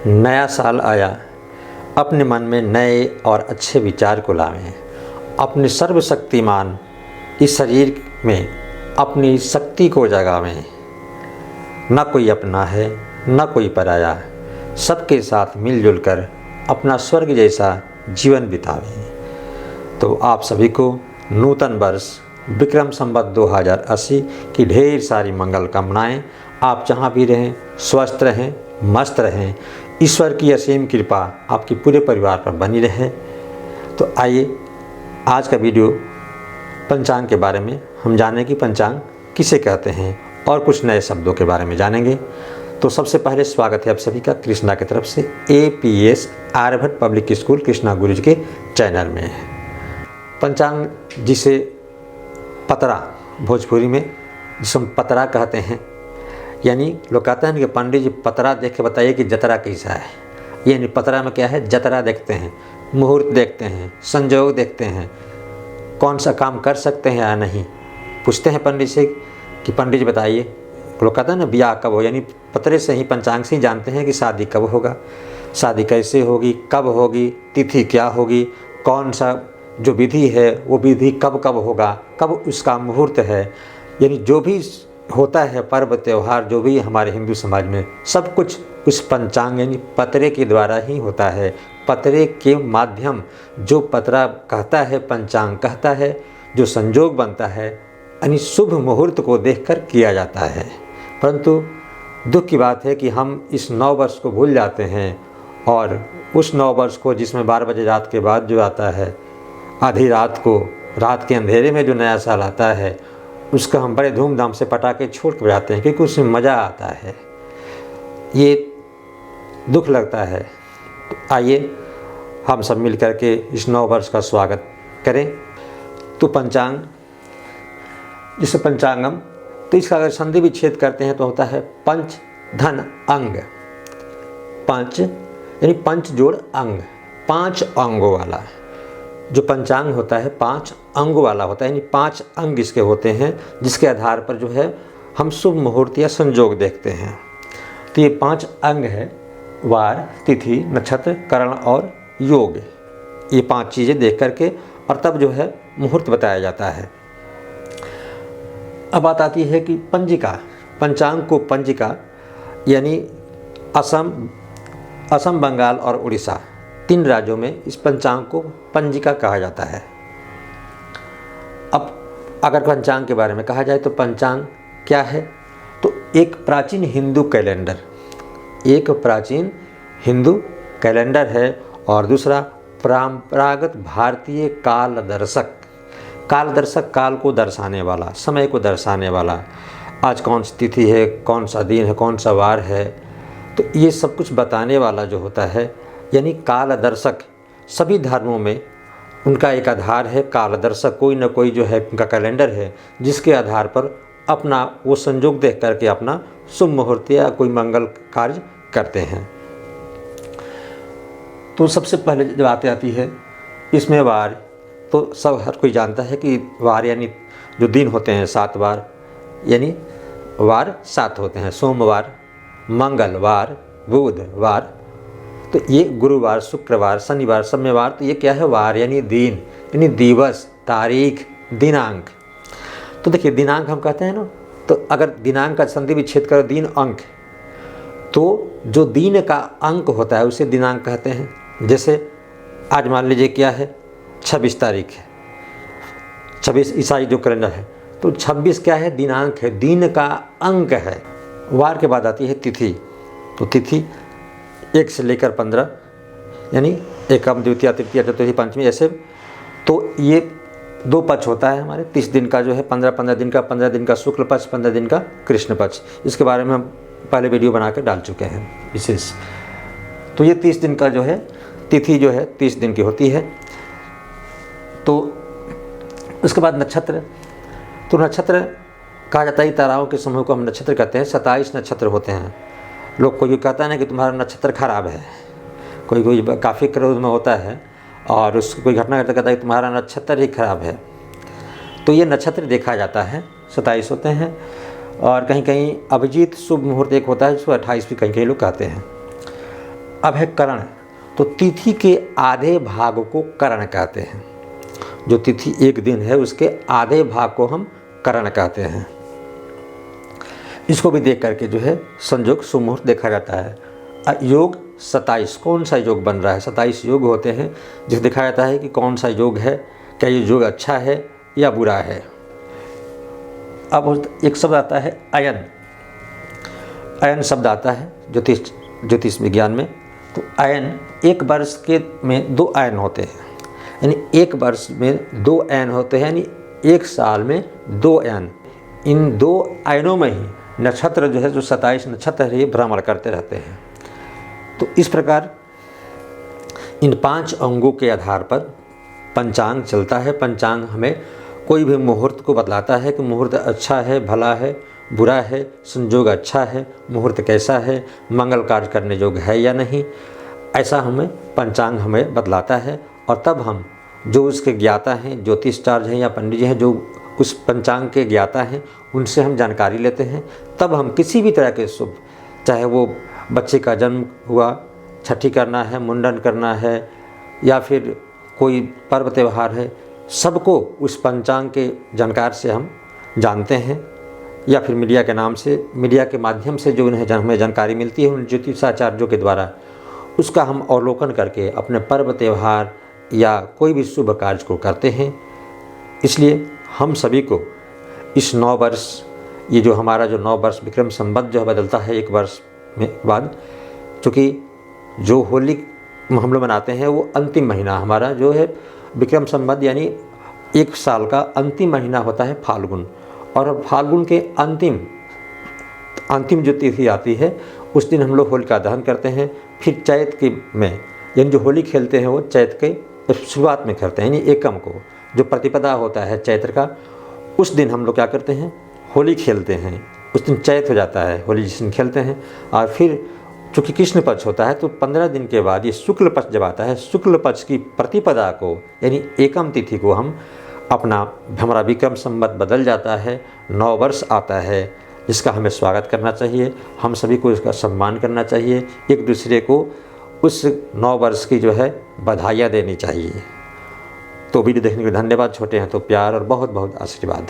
नया साल आया, अपने मन में नए और अच्छे विचार को लावें। अपने सर्वशक्तिमान इस शरीर में अपनी शक्ति को जगावें। न कोई अपना है न कोई पराया, सबके साथ मिलजुल कर अपना स्वर्ग जैसा जीवन बितावें। तो आप सभी को नूतन वर्ष विक्रम संवत 2080 की ढेर सारी मंगल कामनाएं। आप जहाँ भी रहें स्वस्थ रहें, मस्त रहें। ईश्वर की असीम कृपा आपके पूरे परिवार पर बनी रहे। तो आइए आज का वीडियो पंचांग के बारे में हम जानें कि पंचांग किसे कहते हैं और कुछ नए शब्दों के बारे में जानेंगे। तो सबसे पहले स्वागत है आप सभी का कृष्णा की तरफ से APS Aryabhatta public school Krishna Guruji के चैनल में। पंचांग जिसे पतरा भोजपुरी में जिसे हम पतरा कहते हैं, यानी लोग कहते हैं कि पंडित जी पतरा देख के बताइए कि जतरा कैसा है। यानी पतरा में क्या है, जतरा देखते हैं, मुहूर्त देखते हैं, संयोग देखते हैं, कौन सा काम कर सकते हैं या नहीं। पूछते हैं पंडित से कि पंडित जी बताइए। लोग कहते हैं ना ब्याह कब हो, यानी पतरे से ही पंचांग से ही जानते हैं कि शादी कब होगा, शादी कैसे होगी, कब होगी, तिथि क्या होगी, कौन सा जो विधि है वो विधि कब कब होगा, कब उसका मुहूर्त है। यानी जो भी होता है पर्व त्यौहार जो भी हमारे हिंदू समाज में सब कुछ उस पंचांग यानी पतरे के द्वारा ही होता है। पतरे के माध्यम जो पतरा कहता है, पंचांग कहता है, जो संयोग बनता है यानी शुभ मुहूर्त को देखकर किया जाता है। परंतु दुख की बात है कि हम इस नव वर्ष को भूल जाते हैं और उस नव वर्ष को जिसमें 12 बजे रात के बाद जो आता है, आधी रात को, रात के अंधेरे में जो नया साल आता है, उसका हम बड़े धूमधाम से पटाखे छोड़ कर बजाते हैं क्योंकि उसमें मज़ा आता है। ये दुख लगता है। तो आइए हम सब मिल कर के इस नव वर्ष का स्वागत करें। तो पंचांग जिसे पंचांगम, तो इसका अगर संधि विच्छेद करते हैं तो होता है पंच धन अंग। पंच यानी पंच जोड़ अंग, 5 अंगों वाला जो पंचांग होता है 5 अंगों वाला होता है। यानी 5 अंग इसके होते हैं जिसके आधार पर जो है हम शुभ मुहूर्त या संयोग देखते हैं। तो ये 5 अंग है, वार, तिथि, नक्षत्र, करण और योग। ये 5 चीज़ें देख करके और तब जो है मुहूर्त बताया जाता है। अब बात आती है कि पंजिका। पंचांग को पंजिका यानी असम, बंगाल और उड़ीसा 3 राज्यों में इस पंचांग को पंजिका कहा जाता है। अब अगर पंचांग के बारे में कहा जाए तो पंचांग क्या है, तो एक प्राचीन हिंदू कैलेंडर है और दूसरा परंपरागत भारतीय कालदर्शक काल को दर्शाने वाला, समय को दर्शाने वाला, आज कौन सी तिथि है, कौन सा दिन है, कौन सा वार है, तो ये सब कुछ बताने वाला जो होता है यानी कालदर्शक। सभी धर्मों में उनका एक आधार है कालदर्शक, कोई ना कोई जो है उनका कैलेंडर है जिसके आधार पर अपना वो संयोग देख करके अपना शुभ मुहूर्त या कोई मंगल कार्य करते हैं। तो सबसे पहले जब आती है इसमें वार, तो सब हर कोई जानता है कि वार यानी जो दिन होते हैं 7 वार, यानी वार 7 होते हैं, सोमवार, मंगलवार, बुधवार, तो ये गुरुवार, शुक्रवार, शनिवार, सब में वार। तो ये क्या है, वार यानी दिन, यानी दिवस, तारीख, दिनांक। तो देखिए दिनांक हम कहते हैं ना, तो अगर दिनांक का संधि विच्छेद करो दिन अंक, तो जो दिन का अंक होता है उसे दिनांक कहते हैं। जैसे आज मान लीजिए क्या है, 26 तारीख है, 26 ईसाई जो कैलेंडर है, तो 26 क्या है, दिनांक है, दिन का अंक है। वार के बाद आती है तिथि। तो तिथि 1 से लेकर 15 यानी एकम, द्वितीया, तृतीया, चतुर्थी, पंचमी, ऐसे। तो ये 2 पक्ष होता है हमारे 30 दिन का जो है, 15 दिन का, 15 दिन का शुक्ल पक्ष, 15 दिन का कृष्ण पक्ष। इसके बारे में हम पहले वीडियो बना कर डाल चुके हैं विशेष। तो ये 30 दिन का जो है तिथि जो है 30 दिन की होती है। तो उसके बाद नक्षत्र। तो नक्षत्र कहा जाता है ताराओं के समूह को हम नक्षत्र कहते हैं। 27 नक्षत्र होते हैं। लोग कोई कहता है ना कि तुम्हारा नक्षत्र खराब है, कोई काफ़ी क्रोध में होता है और उसको कोई घटना करता कहता है कि तुम्हारा नक्षत्र ही खराब है। तो ये नक्षत्र देखा जाता है, 27 होते हैं। और कहीं कहीं अभिजीत शुभ मुहूर्त एक होता है जिसको 28 भी कहीं कहीं लोग कहते हैं। अब है करण, तो तिथि के आधे भाग को करण कहते हैं। जो तिथि एक दिन है उसके आधे भाग को हम करण कहते हैं। इसको भी देख करके जो है संयोग सुमुहूर्त देखा जाता है। योग 27, कौन सा योग बन रहा है, 27 योग होते हैं जिसे देखा जाता है कि कौन सा योग है, क्या ये योग अच्छा है या बुरा है। अब एक शब्द आता है अयन। अयन शब्द आता है ज्योतिष विज्ञान में। तो अयन, एक वर्ष के में 2 अयन होते हैं, यानी एक वर्ष में 2 अयन होते हैं, यानी एक साल में 2 अयन। इन 2 अयनों में ही नक्षत्र जो है, जो 27 नक्षत्र है, ये भ्रमण करते रहते हैं। तो इस प्रकार इन 5 अंगों के आधार पर पंचांग चलता है। पंचांग हमें कोई भी मुहूर्त को बतलाता है कि मुहूर्त अच्छा है, भला है, बुरा है, संयोग अच्छा है, मुहूर्त कैसा है, मंगल कार्य करने योग्य है या नहीं, ऐसा हमें पंचांग हमें बतलाता है। और तब हम जो उसके ज्ञाता हैं, ज्योतिषाचार्य हैं या पंडित जी हैं, जो उस पंचांग के ज्ञाता हैं, उनसे हम जानकारी लेते हैं। तब हम किसी भी तरह के शुभ, चाहे वो बच्चे का जन्म हुआ, छठी करना है, मुंडन करना है, या फिर कोई पर्व त्यौहार है, सबको उस पंचांग के जानकार से हम जानते हैं। या फिर मीडिया के नाम से, मीडिया के माध्यम से जो उन्हें हमें जानकारी मिलती है उन ज्योतिषाचार्यों के द्वारा, उसका हम अवलोकन करके अपने पर्व त्यौहार या कोई भी शुभ कार्य को करते हैं। इसलिए हम सभी को इस 9 वर्ष, ये जो हमारा जो 9 वर्ष विक्रम संवत जो बदलता है 1 वर्ष में बाद, चूँकि जो होली हम लोग मनाते हैं वो अंतिम महीना हमारा जो है विक्रम संवत, यानी 1 साल का अंतिम महीना होता है फाल्गुन। और फाल्गुन के अंतिम जो तिथि आती है उस दिन हम लोग होलिका दहन करते हैं। फिर चैत के में, यानी जो होली खेलते हैं वो चैत के शुरुआत में करते हैं, यानी एकम को जो प्रतिपदा होता है चैत्र का, उस दिन हम लोग क्या करते हैं, होली खेलते हैं। उस दिन चैत हो जाता है, होली जिस दिन खेलते हैं। और फिर चूँकि कृष्ण पक्ष होता है तो 15 दिन के बाद ये शुक्ल पक्ष जब आता है, शुक्ल पक्ष की प्रतिपदा को, यानी एकम तिथि को हम अपना, हमारा विक्रम संवत बदल जाता है, 9 वर्ष आता है, जिसका हमें स्वागत करना चाहिए। हम सभी को इसका सम्मान करना चाहिए, एक दूसरे को उस 9 वर्ष की जो है बधाइयाँ देनी चाहिए। तो वीडियो देखने के लिए धन्यवाद। छोटे हैं तो प्यार और बहुत बहुत आशीर्वाद।